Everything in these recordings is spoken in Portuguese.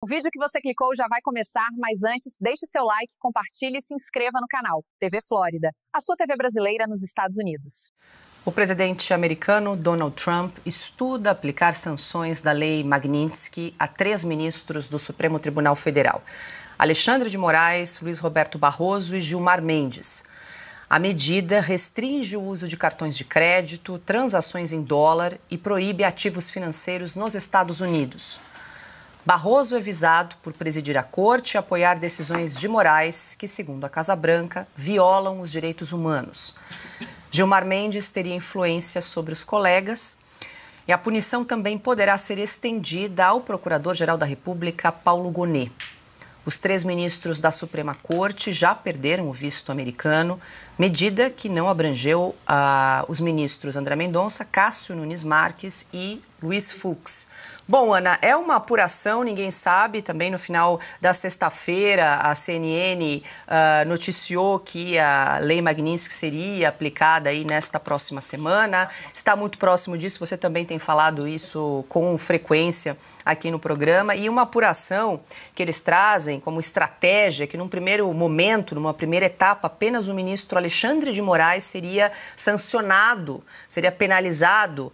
O vídeo que você clicou já vai começar, mas antes, deixe seu like, compartilhe e se inscreva no canal. TV Flórida, a sua TV brasileira nos Estados Unidos. O presidente americano Donald Trump estuda aplicar sanções da Lei Magnitsky a 3 ministros do Supremo Tribunal Federal: Alexandre de Moraes, Luiz Roberto Barroso e Gilmar Mendes. A medida restringe o uso de cartões de crédito, transações em dólar e proíbe ativos financeiros nos Estados Unidos. Barroso é visado por presidir a corte e apoiar decisões de Moraes que, segundo a Casa Branca, violam os direitos humanos. Gilmar Mendes teria influência sobre os colegas e a punição também poderá ser estendida ao Procurador-Geral da República, Paulo Gonet. Os 3 ministros da Suprema Corte já perderam o visto americano, medida que não abrangeu os ministros André Mendonça, Cássio Nunes Marques e Luiz Fux. Bom, Ana, é uma apuração, ninguém sabe. Também no final da sexta-feira, a CNN noticiou que a Lei Magnitsky seria aplicada aí nesta próxima semana. Está muito próximo disso, você também tem falado isso com frequência aqui no programa. E uma apuração que eles trazem como estratégia, que num primeiro momento, numa primeira etapa, apenas o ministro Alexandre de Moraes seria sancionado, seria penalizado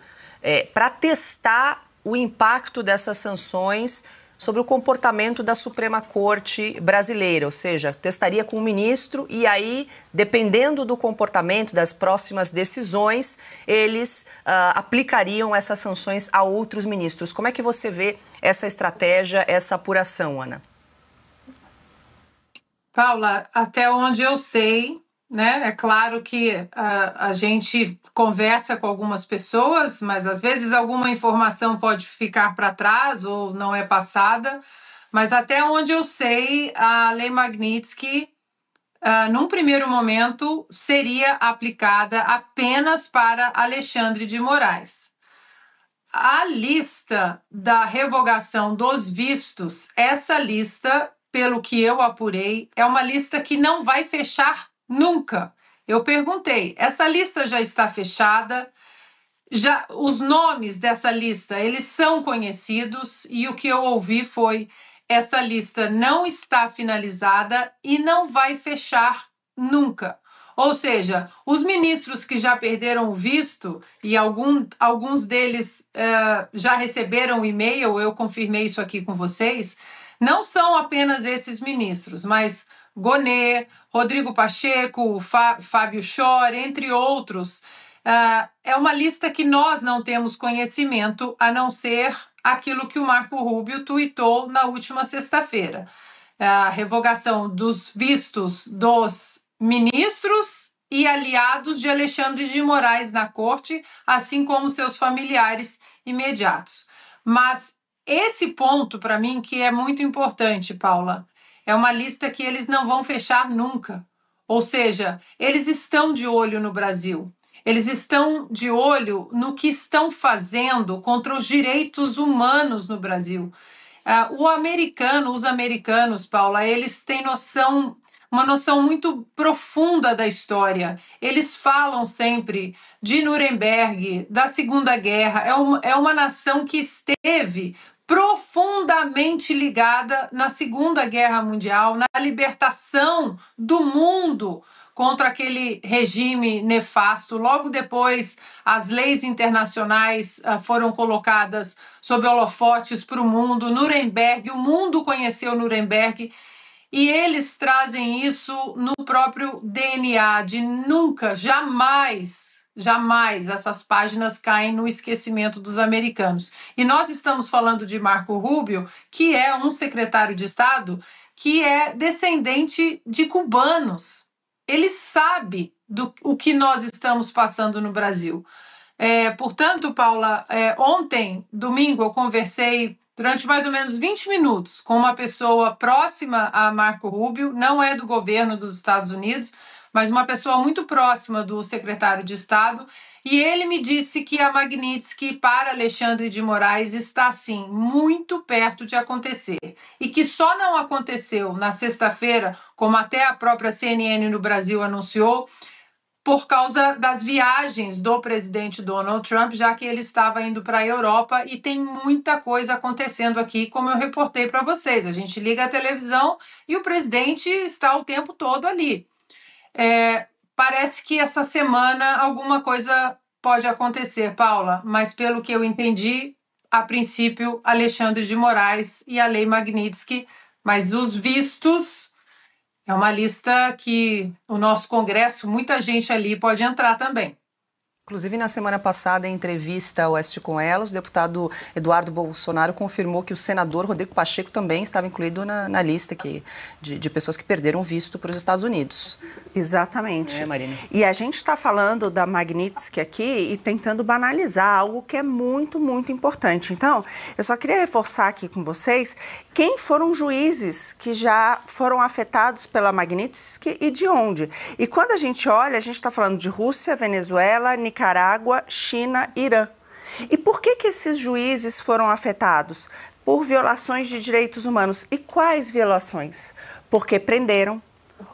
para testar o impacto dessas sanções sobre o comportamento da Suprema Corte brasileira, ou seja, testaria com o ministro e aí, dependendo do comportamento das próximas decisões, eles aplicariam essas sanções a outros ministros. Como é que você vê essa estratégia, essa apuração, Ana? Paula, até onde eu sei, né? É claro que a gente conversa com algumas pessoas, mas às vezes alguma informação pode ficar para trás ou não é passada. Mas até onde eu sei, a Lei Magnitsky, num primeiro momento, seria aplicada apenas para Alexandre de Moraes. A lista da revogação dos vistos, essa lista, pelo que eu apurei, é uma lista que não vai fechar nunca. Eu perguntei, essa lista já está fechada? Já os nomes dessa lista, eles são conhecidos e o que eu ouvi foi: essa lista não está finalizada e não vai fechar nunca. Ou seja, os ministros que já perderam o visto, e alguns deles já receberam o e-mail, eu confirmei isso aqui com vocês, não são apenas esses ministros, mas Gonet, Rodrigo Pacheco, Fábio Chor, entre outros. É uma lista que nós não temos conhecimento, a não ser aquilo que o Marco Rubio tuitou na última sexta-feira. A revogação dos vistos dos ministros e aliados de Alexandre de Moraes na corte, assim como seus familiares imediatos. Mas esse ponto, para mim, que é muito importante, Paula, é uma lista que eles não vão fechar nunca. Ou seja, eles estão de olho no Brasil. Eles estão de olho no que estão fazendo contra os direitos humanos no Brasil. Os americanos, Paula, eles têm uma noção muito profunda da história. Eles falam sempre de Nuremberg, da Segunda Guerra. É uma nação que esteve profundamente ligada na Segunda Guerra Mundial, na libertação do mundo contra aquele regime nefasto. Logo depois, as leis internacionais foram colocadas sob holofotes para o mundo. Nuremberg, o mundo conheceu Nuremberg, e eles trazem isso no próprio DNA, de nunca, jamais essas páginas caem no esquecimento dos americanos. E nós estamos falando de Marco Rubio, que é um secretário de Estado que é descendente de cubanos. Ele sabe o que nós estamos passando no Brasil. Portanto, Paula, ontem, domingo, eu conversei durante mais ou menos 20 minutos com uma pessoa próxima a Marco Rubio, não é do governo dos Estados Unidos, mas uma pessoa muito próxima do secretário de Estado, e ele me disse que a Magnitsky para Alexandre de Moraes está, sim, muito perto de acontecer, e que só não aconteceu na sexta-feira, como até a própria CNN no Brasil anunciou, por causa das viagens do presidente Donald Trump, já que ele estava indo para a Europa e tem muita coisa acontecendo aqui, como eu reportei para vocês. A gente liga a televisão e o presidente está o tempo todo ali. Parece que essa semana alguma coisa pode acontecer, Paula, mas pelo que eu entendi, a princípio, Alexandre de Moraes e a Lei Magnitsky, mas os vistos é uma lista que o nosso Congresso, muita gente ali pode entrar também. Inclusive, na semana passada, em entrevista ao Oeste com Elas, o deputado Eduardo Bolsonaro confirmou que o senador Rodrigo Pacheco também estava incluído na lista de pessoas que perderam visto para os Estados Unidos. Exatamente. Marina? E a gente está falando da Magnitsky aqui e tentando banalizar algo que é muito, muito importante. Então, eu só queria reforçar aqui com vocês quem foram juízes que já foram afetados pela Magnitsky e de onde. E quando a gente olha, a gente está falando de Rússia, Venezuela, Nicarágua, China, Irã. E por que esses juízes foram afetados? Por violações de direitos humanos. E quais violações? Porque prenderam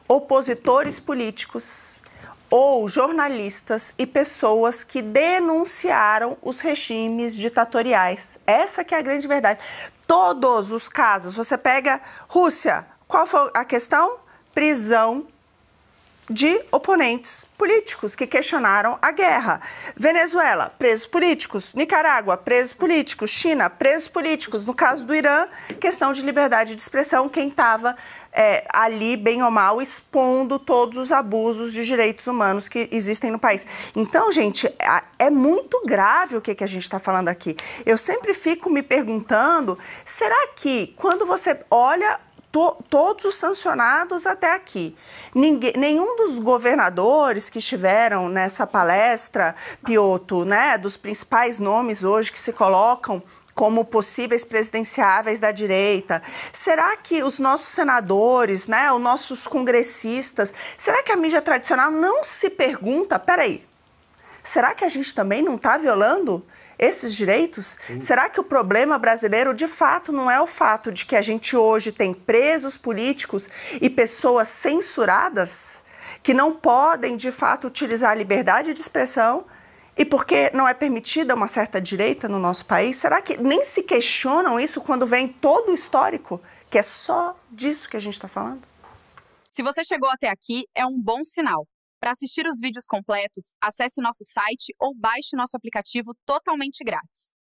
opositores políticos ou jornalistas e pessoas que denunciaram os regimes ditatoriais. Essa que é a grande verdade. Todos os casos, você pega Rússia, qual foi a questão? Prisão de oponentes políticos que questionaram a guerra. Venezuela, presos políticos. Nicarágua, presos políticos. China, presos políticos. No caso do Irã, questão de liberdade de expressão, quem estava ali, bem ou mal, expondo todos os abusos de direitos humanos que existem no país. Então, gente, é muito grave o que a gente está falando aqui. Eu sempre fico me perguntando, será que quando você olha todos os sancionados até aqui. Nenhum dos governadores que estiveram nessa palestra, Piotr, né, dos principais nomes hoje que se colocam como possíveis presidenciáveis da direita. Será que os nossos senadores, né, os nossos congressistas, será que a mídia tradicional não se pergunta, peraí, será que a gente também não está violando esses direitos? Será que o problema brasileiro, de fato, não é o fato de que a gente hoje tem presos políticos e pessoas censuradas que não podem, de fato, utilizar a liberdade de expressão e porque não é permitida uma certa direita no nosso país? Será que nem se questionam isso quando vem todo o histórico, que é só disso que a gente está falando? Se você chegou até aqui, é um bom sinal. Para assistir os vídeos completos, acesse nosso site ou baixe nosso aplicativo totalmente grátis.